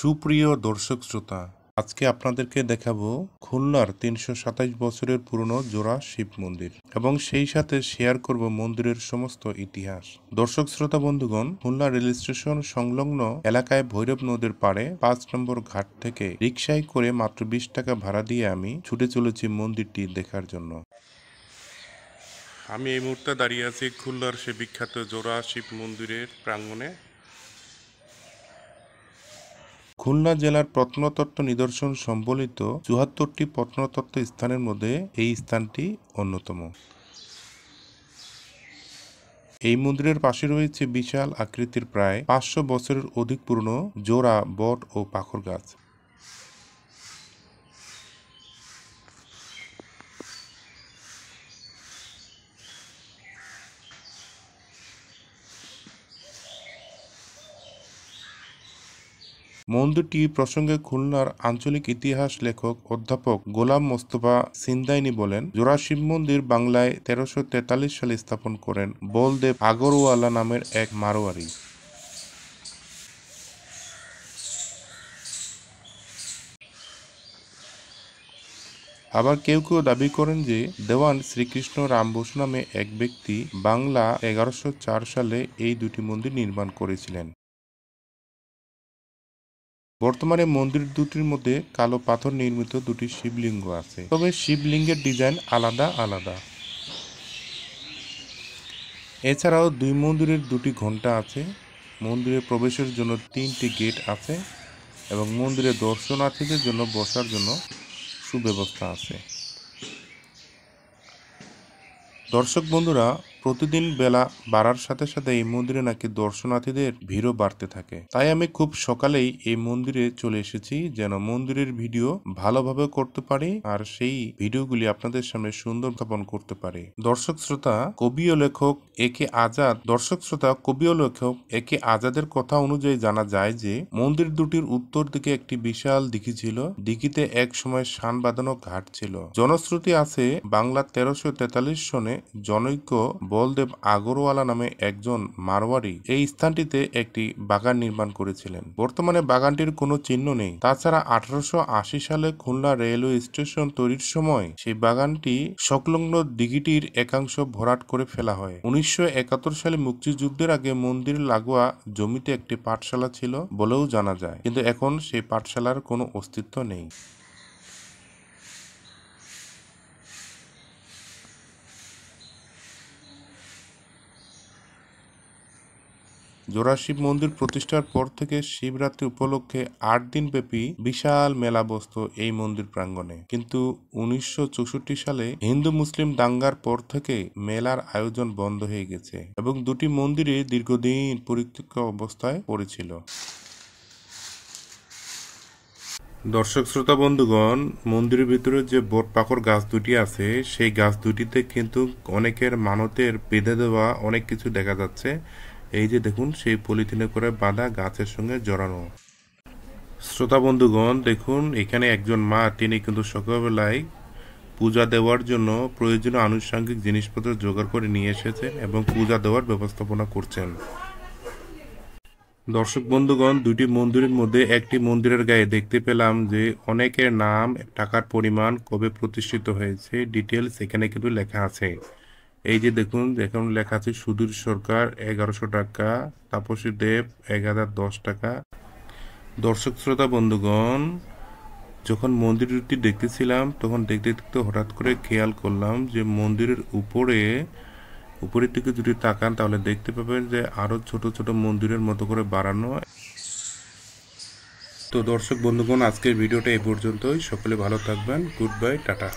সুপ্রিয় দর্শক শ্রোতা, আজকে আপনাদেরকে দেখাবো খুলনার ৩২৭ বছরের পুরনো জোড়া শিব মন্দির এবং সেই সাথে শেয়ার করব মন্দিরের সমস্ত ইতিহাস। দর্শক শ্রোতা বন্ধুগণ, খুলনা রেল স্টেশন সংলগ্ন এলাকায় ভৈরব নদীর পাড়ে ৫ নম্বর ঘাট থেকে রিকশায় করে মাত্র ২০ টাকা ভাড়া দিয়ে আমি ছুটে চলেছি মন্দিরটি দেখার জন্য। আমি এই মুহূর্তে দাঁড়িয়ে আছি খুলনার সে বিখ্যাত জোড়া শিব মন্দিরের প্রাঙ্গণে। খুলনা জেলার প্রত্নতত্ত্ব নিদর্শন সম্বলিত ৭৪টি প্রত্নতত্ত্ব স্থানের মধ্যে এই স্থানটি অন্যতম। এই মন্দিরের পাশে রয়েছে বিশাল আকৃতির প্রায় ৫০০ বছরের অধিক পুরনো জোড়া বট ও পাখর গাছ। মন্দিরটি প্রসঙ্গে খুলনার আঞ্চলিক ইতিহাস লেখক অধ্যাপক গোলাম মোস্তফা সিন্দাইনি বলেন, জোড়া শিব মন্দির বাংলায় ১৩৪৩ সালে স্থাপন করেন বলদেব আগরওয়ালা নামের এক মারোয়ারি। আবার কেউ কেউ দাবি করেন যে দেওয়ান শ্রীকৃষ্ণ রাম বসু নামে এক ব্যক্তি বাংলা ১১০৪ সালে এই দুটি মন্দির নির্মাণ করেছিলেন। বর্তমানে মন্দির দুটির মধ্যে কালো পাথর নির্মিত দুটি শিবলিঙ্গ আছে, তবে শিবলিঙ্গের ডিজাইন আলাদা আলাদা। এছাড়াও দুই মন্দিরের দুটি ঘণ্টা আছে। মন্দিরে প্রবেশের জন্য ৩টি গেট আছে এবং মন্দিরে দর্শনার্থীদের জন্য বসার জন্য সুব্যবস্থা আছে। দর্শক বন্ধুরা, প্রতিদিন বেলা বাড়ার সাথে সাথে এই মন্দিরে নাকি দর্শনার্থীদের ভিড়ও বাড়তে থাকে। তাই আমি খুব সকালেই এই মন্দিরে চলে এসেছি, যেন মন্দিরের ভিডিও ভালোভাবে করতে পারি আর সেই ভিডিওগুলি আপনাদের সামনে সুন্দর স্থাপন করতে পারি। দর্শক শ্রোতা, কবি ও লেখক এ কে আজাদের কথা অনুযায়ী জানা যায় যে মন্দির দুটির উত্তর দিকে একটি বিশাল দিঘি ছিল। দিঘিতে এক সময় শান বাঁধানো ঘাট ছিল। জনশ্রুতি আছে বাংলা ১৩৪৩ সনে জনৈক বলদেব আগরওয়ালা নামে একজন মারোয়ারি এই স্থানটিতে একটি বাগান নির্মাণ করেছিলেন। বর্তমানে বাগানটির কোনো চিহ্ন নেই। তাছাড়া ১৮৮০ সালে খুলনা রেলওয়ে স্টেশন তৈরির সময় সেই বাগানটি সংলগ্ন দিঘিটির একাংশ ভরাট করে ফেলা হয়। ১৯৭১ সালে মুক্তিযুদ্ধের আগে মন্দির লাগোয়া জমিতে একটি পাঠশালা ছিল বলেও জানা যায়, কিন্তু এখন সেই পাঠশালার কোনো অস্তিত্ব নেই। জোড়া শিব মন্দির প্রতিষ্ঠার পর থেকে শিবরাত্রি উপলক্ষে ৮ দিন ব্যাপী বিশাল মেলা বসত এই মন্দির প্রাঙ্গণে, কিন্তু ১৯৬৪ সালে হিন্দু মুসলিম দাঙ্গার পর থেকে মেলার আয়োজন বন্ধ হয়ে গেছে এবং দুটি মন্দিরে দীর্ঘদিন পরিত্যক্ত অবস্থায় পড়েছিল। দর্শক শ্রোতা বন্ধুগণ, মন্দিরের ভিতরে যে বট পাকড় গাছ দুটি আছে সেই গাছ দুটিতে কিন্তু অনেকের মানতের বেঁধে দেওয়া অনেক কিছু দেখা যাচ্ছে। এই যে দেখুন, সেই পলিথিনে করে বাঁধা গাছের সঙ্গে জড়ানো। শ্রোতা বন্ধুগণ দেখুন, এখানে একজন মা, তিনি কিন্তু সকালবেলায় পূজা দেওয়ার জন্য প্রয়োজনীয় আনুষঙ্গিক জিনিসপত্র জোগাড় করে নিয়ে এসেছেন এবং পূজা দেওয়ার ব্যবস্থাপনা করছেন। দর্শক বন্ধুগণ, দুটি মন্দিরের মধ্যে একটি মন্দিরের গায়ে দেখতে পেলাম যে অনেকের নাম, টাকার পরিমাণ, কবে প্রতিষ্ঠিত হয়েছে, ডিটেলস এখানে কিন্তু লেখা আছে। এই যে দেখুন, এখন লেখা আছে সুধীর সরকার ১১০০ টাকা, তাপসী দেব ১০১০ টাকা। দর্শক শ্রোতা বন্ধুগণ, যখন মন্দিরটি দেখতেছিলাম তখন দেখতে দেখতে হঠাৎ করে খেয়াল করলাম যে মন্দিরের উপরের দিকে যদি তাকান তাহলে দেখতে পাবেন যে আরো ছোট ছোট মন্দিরের মতো করে বাড়ানো। তো দর্শক বন্ধুগণ, আজকের ভিডিওটা এই পর্যন্তই। সকলে ভালো থাকবেন। Good bye, tata.